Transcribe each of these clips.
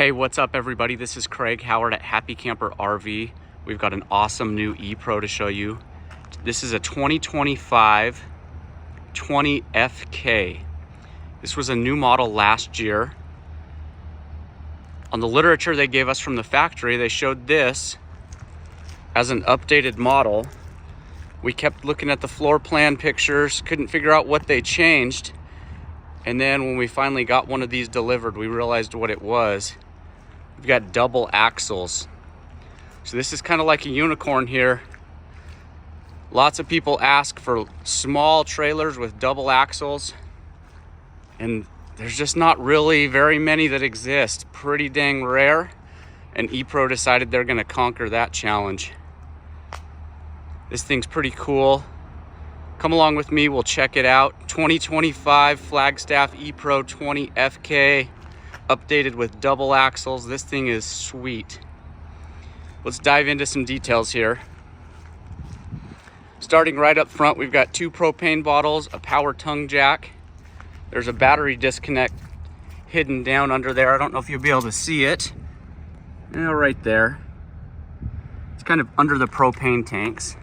Hey, what's up everybody? This is Craig Howard at Happy Camper RV. We've got an awesome new E-Pro to show you. This is a 2025 20FK. This was a new model last year. On the literature they gave us from the factory, they showed this as an updated model. We kept looking at the floor plan pictures, couldn't figure out what they changed. And then when we finally got one of these delivered, we realized what it was. We've got double axles. So this is kind of like a unicorn here. Lots of people ask for small trailers with double axles, and there's just not really very many that exist. Pretty dang rare, and E-Pro decided they're gonna conquer that challenge. This thing's pretty cool. Come along with me, we'll check it out. 2025 Flagstaff E-Pro 20FK, updated with double axles. This thing is sweet. Let's dive into some details here. Starting right up front, we've got 2 propane bottles, a power tongue jack. There's a battery disconnect hidden down under there. I don't know if you'll be able to see it. Right there. It's kind of under the propane tanks.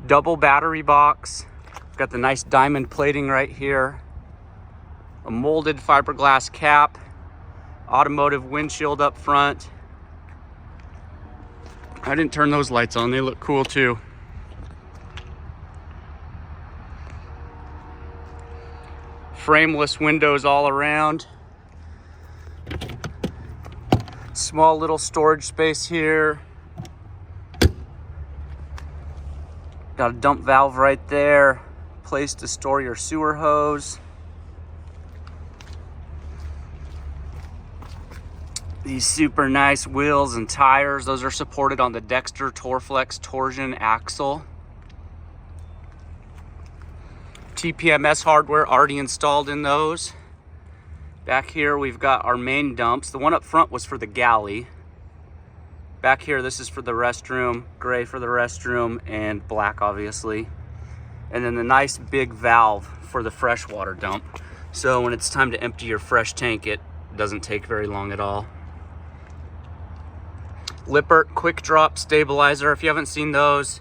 Double battery box. Got the nice diamond plating right here. A molded fiberglass cap. Automotive windshield up front. I didn't turn those lights on. They look cool too. Frameless windows all around. Small little storage space here. Got a dump valve right there. Place to store your sewer hose. These super nice wheels and tires. Those are supported on the Dexter Torflex torsion axle. TPMS hardware already installed in those. Back here we've got our main dumps. The one up front was for the galley. Back here, this is for the restroom, gray for the restroom, and black obviously. And then the nice big valve for the freshwater dump. So when it's time to empty your fresh tank, it doesn't take very long at all. Lippert quick drop stabilizer. If you haven't seen those,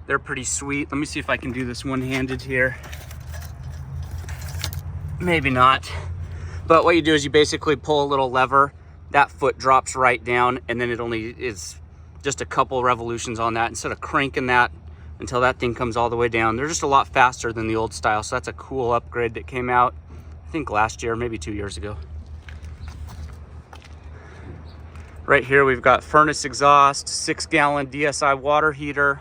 they're pretty sweet. Let me see if I can do this one-handed here. Maybe not. But what you do is you basically pull a little lever, that foot drops right down, and then it only is just a couple revolutions on that instead of cranking that until that thing comes all the way down. They're just a lot faster than the old style, so that's a cool upgrade that came out, I think last year, maybe 2 years ago. Right here we've got furnace exhaust, 6-gallon DSI water heater,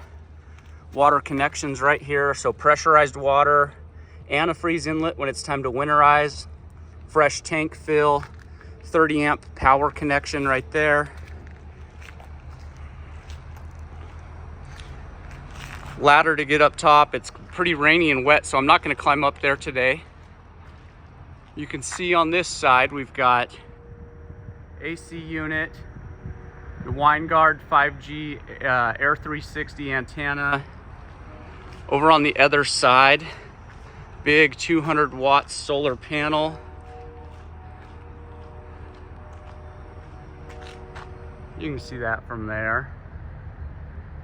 water connections right here, so pressurized water, antifreeze inlet when it's time to winterize, fresh tank fill, 30 amp power connection right there. Ladder to get up top. It's pretty rainy and wet, so I'm not going to climb up there today. You can see on this side we've got AC unit, the Winegard 5G Air 360 antenna. Over on the other side, big 200 watt solar panel. You can see that from there.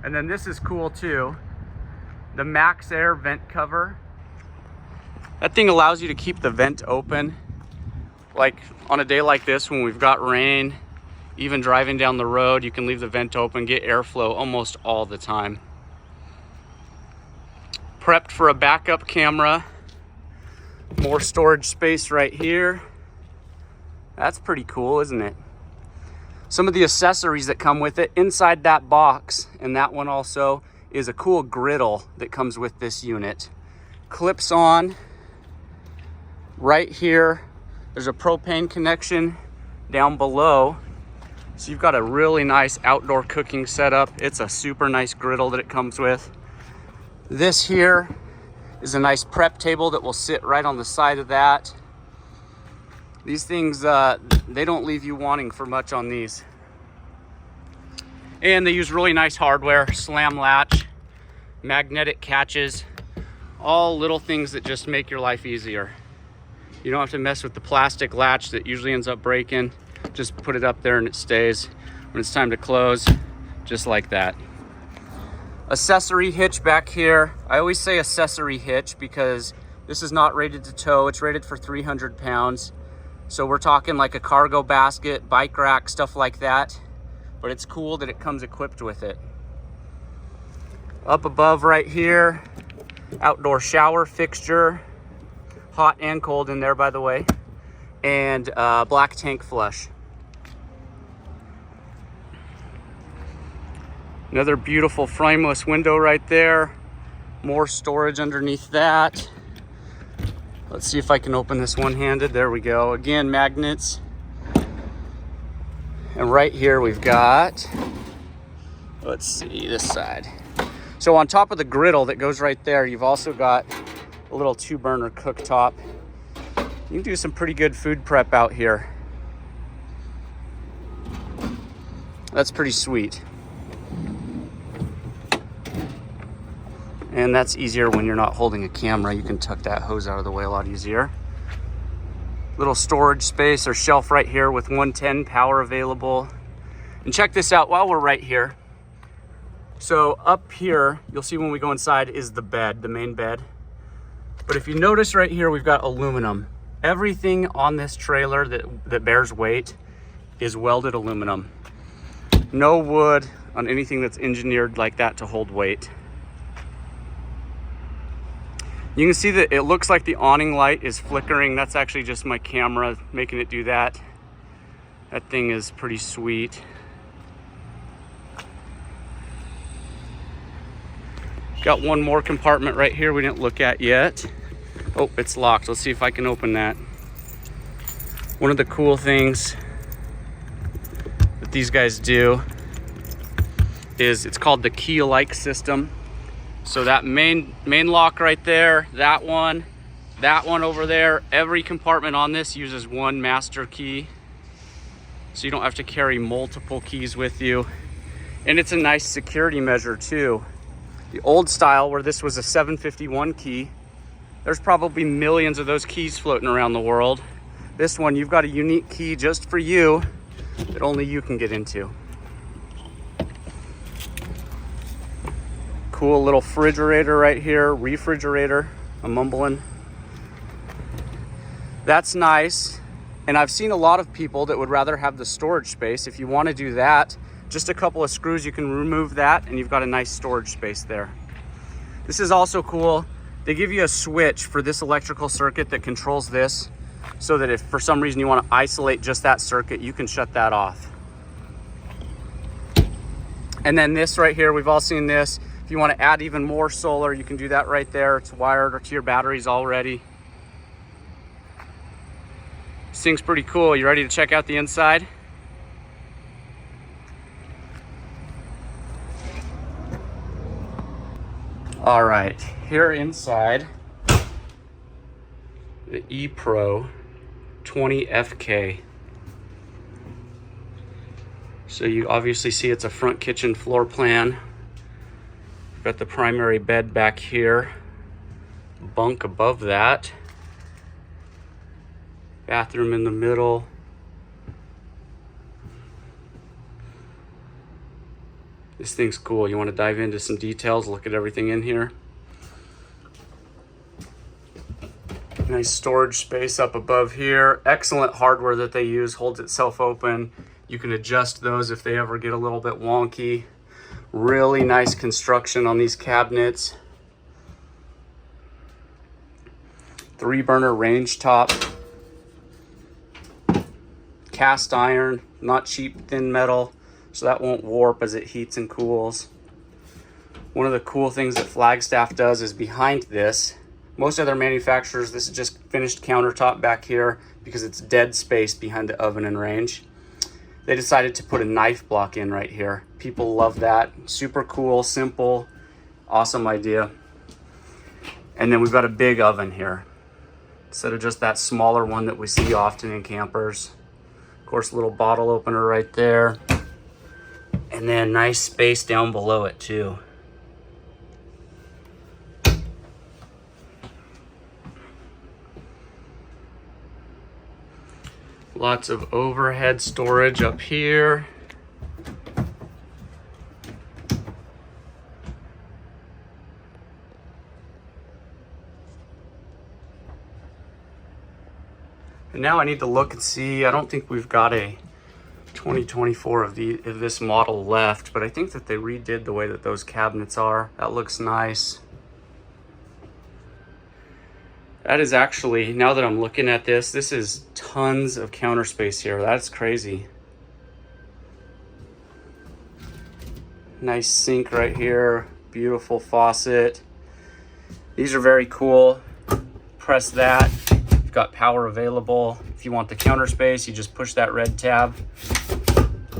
And then this is cool too. The Max Air vent cover. That thing allows you to keep the vent open. Like on a day like this when we've got rain, even driving down the road, you can leave the vent open, get airflow almost all the time. Prepped for a backup camera. More storage space right here. That's pretty cool, isn't it? Some of the accessories that come with it inside that box, and that one also, is a cool griddle that comes with this unit. Clips on right here. There's a propane connection down below. So you've got a really nice outdoor cooking setup. It's a super nice griddle that it comes with. This here is a nice prep table that will sit right on the side of that. These things, they don't leave you wanting for much on these. And they use really nice hardware, slam latch, magnetic catches, all little things that just make your life easier. You don't have to mess with the plastic latch that usually ends up breaking. Just put it up there and it stays. When it's time to close, just like that. Accessory hitch back here. I always say accessory hitch because this is not rated to tow. It's rated for 300 pounds. So we're talking like a cargo basket, bike rack, stuff like that. But it's cool that it comes equipped with it. Up above right here, outdoor shower fixture. Hot and cold in there, by the way. And black tank flush. Another beautiful frameless window right there. More storage underneath that. Let's see if I can open this one-handed. There we go. Again, magnets. And right here we've got, let's see, this side. So on top of the griddle that goes right there, you've also got a little 2-burner cooktop. You can do some pretty good food prep out here. That's pretty sweet. And that's easier when you're not holding a camera. You can tuck that hose out of the way a lot easier. Little storage space or shelf right here with 110 power available. And check this out while we're right here. So up here, you'll see when we go inside is the bed, the main bed. But if you notice right here, we've got aluminum. Everything on this trailer that bears weight is welded aluminum. No wood on anything that's engineered like that to hold weight. You can see that it looks like the awning light is flickering. That's actually just my camera making it do that. That thing is pretty sweet. Got one more compartment right here we didn't look at yet. Oh, it's locked. Let's see if I can open that. One of the cool things that these guys do is it's called the key-alike system. So that main lock right there, that one over there, every compartment on this uses one master key. So you don't have to carry multiple keys with you. And it's a nice security measure too. The old style where this was a 751 key, there's probably millions of those keys floating around the world. This one, you've got a unique key just for you that only you can get into. Cool little refrigerator right here, refrigerator, I'm mumbling. That's nice. And I've seen a lot of people that would rather have the storage space. If you want to do that, just a couple of screws, you can remove that and you've got a nice storage space there. This is also cool. They give you a switch for this electrical circuit that controls this, so that if for some reason you want to isolate just that circuit, you can shut that off. And then this right here, we've all seen this. If you want to add even more solar, you can do that right there. It's wired to your batteries already. This thing's pretty cool. You ready to check out the inside? All right, here inside, the ePro 20FK. So you obviously see it's a front kitchen floor plan. Got the primary bed back here, bunk above that, bathroom in the middle. This thing's cool. You want to dive into some details, look at everything in here. Nice storage space up above here. Excellent hardware that they use, holds itself open. You can adjust those if they ever get a little bit wonky. Really nice construction on these cabinets. 3-burner range top. Cast iron, not cheap thin metal, so that won't warp as it heats and cools. One of the cool things that Flagstaff does is behind this, most other manufacturers, this is just finished countertop back here because it's dead space behind the oven and range. They decided to put a knife block in right here. People love that. Super cool, simple, awesome idea. And then we've got a big oven here instead of just that smaller one that we see often in campers. Of course, a little bottle opener right there. And then nice space down below it too. A Lots of overhead storage up here. And now I need to look and see. I don't think we've got a 2024 of this model left, but I think that they redid the way that those cabinets are. That looks nice. That is actually, now that I'm looking at this is tons of counter space here. That's crazy. Nice sink right here. Beautiful faucet. These are very cool. Press that. You've got power available. If you want the counter space, you just push that red tab.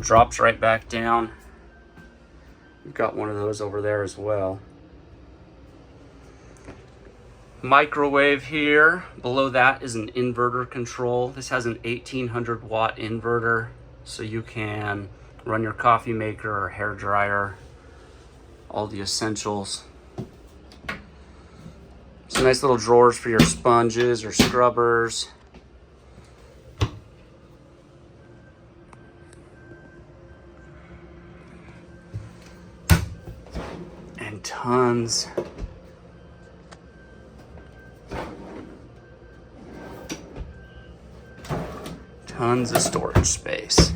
Drops right back down. You've got one of those over there as well. Microwave here. Below that is an inverter control. This has an 1800 watt inverter, so you can run your coffee maker or hair dryer, all the essentials. Some nice little drawers for your sponges or scrubbers. And tons of storage space.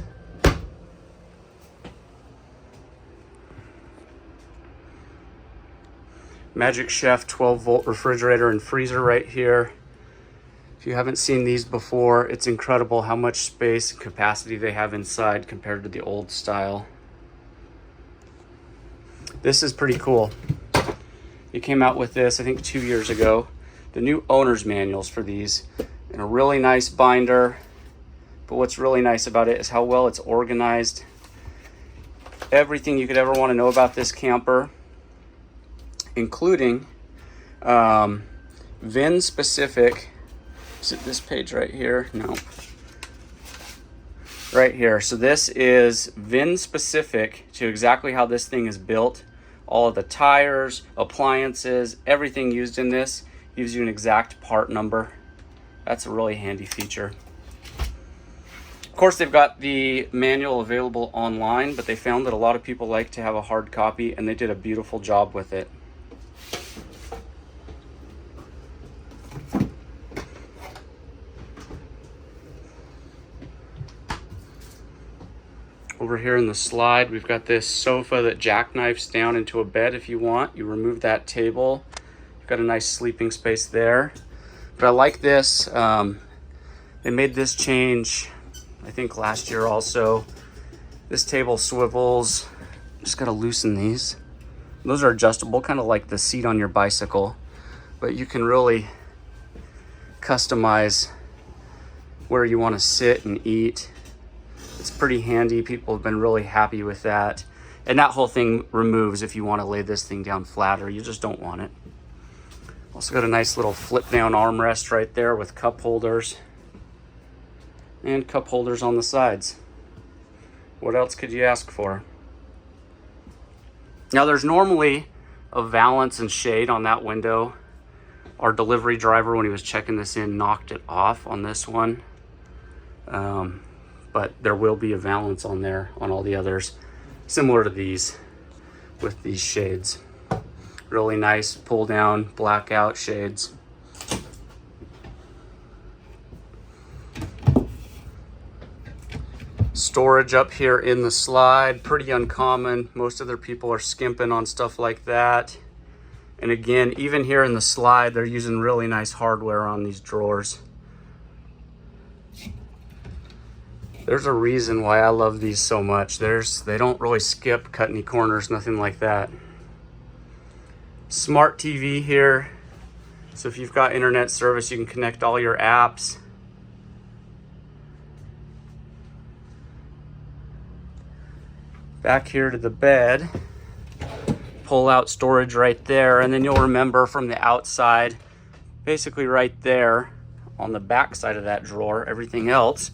Magic Chef 12-volt refrigerator and freezer right here. If you haven't seen these before, it's incredible how much space and capacity they have inside compared to the old style. This is pretty cool. You came out with this, I think, 2 years ago. The new owner's manuals for these in a really nice binder. But what's really nice about it is how well it's organized. Everything you could ever want to know about this camper, including VIN specific. Is it this page right here? No. Right here. So this is VIN specific to exactly how this thing is built. All of the tires, appliances, everything used in this gives you an exact part number. That's a really handy feature. Of course, they've got the manual available online, but they found that a lot of people like to have a hard copy, and they did a beautiful job with it. Over here in the slide, we've got this sofa that jackknifes down into a bed if you want. You remove that table. You've got a nice sleeping space there. But I like this. They made this change, I think, last year also. This table swivels. Just got to loosen these. Those are adjustable, kind of like the seat on your bicycle. But you can really customize where you want to sit and eat. It's pretty handy. People have been really happy with that. And that whole thing removes if you want to lay this thing down flat or you just don't want it. Also got a nice little flip down armrest right there with cup holders. And cup holders on the sides. What else could you ask for? Now there's normally a valance and shade on that window. Our delivery driver, when he was checking this in, knocked it off on this one. But there will be a valance on there on all the others, similar to these with these shades. Really nice pull down blackout shades. Storage up here in the slide, pretty uncommon. Most other people are skimping on stuff like that. And again, even here in the slide, they're using really nice hardware on these drawers. There's a reason why I love these so much. They don't really skip, cut any corners, nothing like that. Smart TV here. So if you've got internet service, you can connect all your apps. Back here to the bed. Pull out storage right there, and then you'll remember from the outside, basically right there on the back side of that drawer, everything else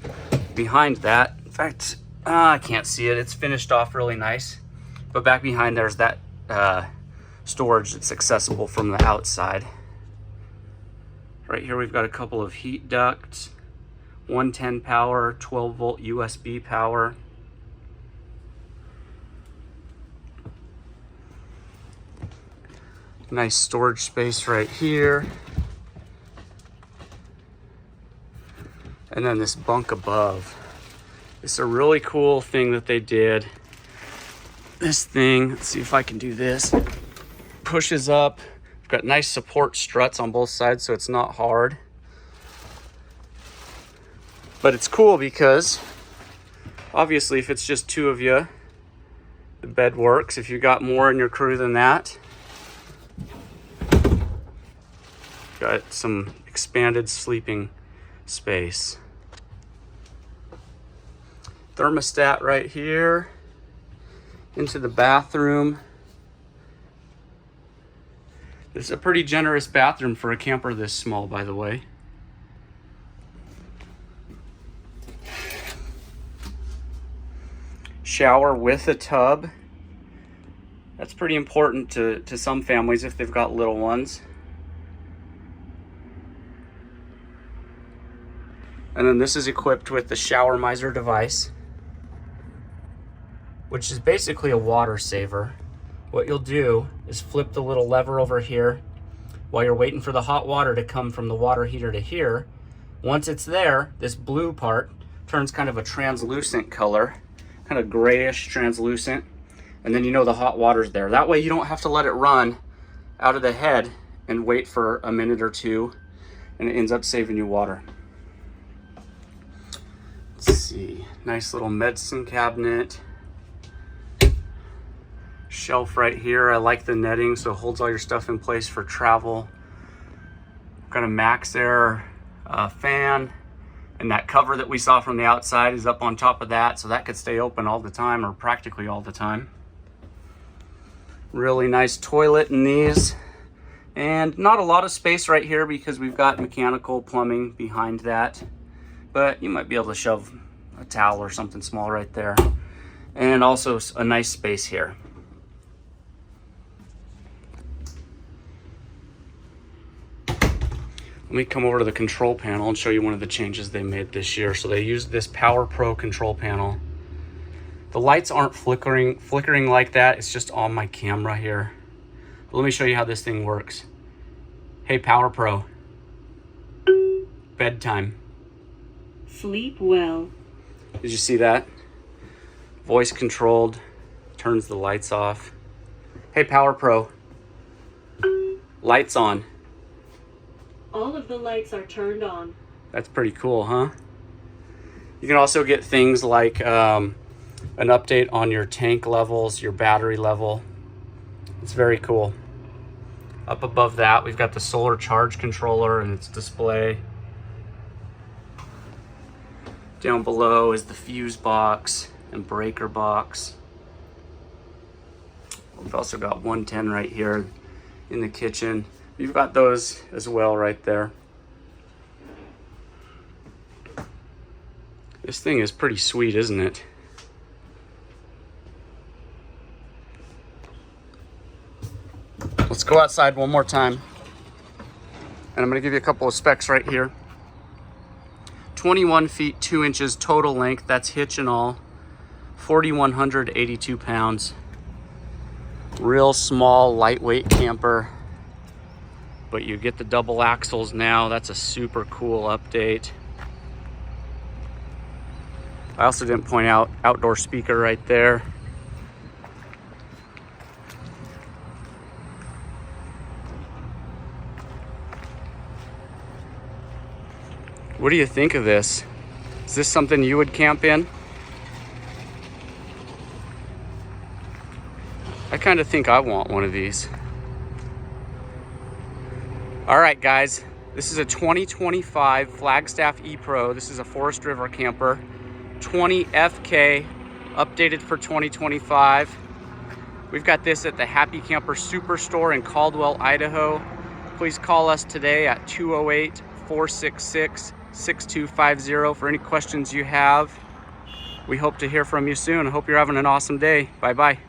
behind that. In fact, I can't see it. It's finished off really nice. But back behind there's that storage that's accessible from the outside. Right here we've got a couple of heat ducts. 110 power, 12 volt USB power. Nice storage space right here. And then this bunk above. It's a really cool thing that they did. This thing, let's see if I can do this. Pushes up. We've got nice support struts on both sides, so it's not hard. But it's cool because obviously if it's just two of you, the bed works. If you got more in your crew than that, got some expanded sleeping space. Thermostat right here into the bathroom. This is a pretty generous bathroom for a camper this small, by the way. Shower with a tub. That's pretty important to some families if they've got little ones. And then this is equipped with the Shower Miser device, which is basically a water saver. What you'll do is flip the little lever over here while you're waiting for the hot water to come from the water heater to here. Once it's there, this blue part turns kind of a translucent color, kind of grayish translucent, and then you know the hot water's there. That way you don't have to let it run out of the head and wait for a minute or two, and it ends up saving you water. Let's see, nice little medicine cabinet. Shelf right here. I like the netting so it holds all your stuff in place for travel. Got a Max Air fan, and that cover that we saw from the outside is up on top of that, so that could stay open all the time, or practically all the time. Really nice toilet in these, and not a lot of space right here because we've got mechanical plumbing behind that, but you might be able to shove a towel or something small right there. And also a nice space here. Let me come over to the control panel and show you one of the changes they made this year. So they used this Power Pro control panel. The lights aren't flickering like that. It's just on my camera here. But let me show you how this thing works. Hey, Power Pro. Bedtime. Sleep well. Did you see that? Voice controlled, turns the lights off. Hey, Power Pro. Lights on. All of the lights are turned on. That's pretty cool, huh? You can also get things like an update on your tank levels, your battery level. It's very cool. Up above that, we've got the solar charge controller and its display. Down below is the fuse box and breaker box. We've also got 110 right here in the kitchen. You've got those as well right there. This thing is pretty sweet, isn't it? Let's go outside one more time. And I'm gonna give you a couple of specs right here. 21 feet 2 inches total length, that's hitch and all. 4,182 pounds. Real small, lightweight camper. But you get the double axles now. That's a super cool update. I also didn't point out outdoor speaker right there. What do you think of this? Is this something you would camp in? I kind of think I want one of these. All right, guys, this is a 2025 Flagstaff E-Pro. This is a Forest River camper. 20 FK, updated for 2025. We've got this at the Happy Camper Superstore in Caldwell, Idaho. Please call us today at 208-466-6250 for any questions you have. We hope to hear from you soon. I hope you're having an awesome day. Bye-bye.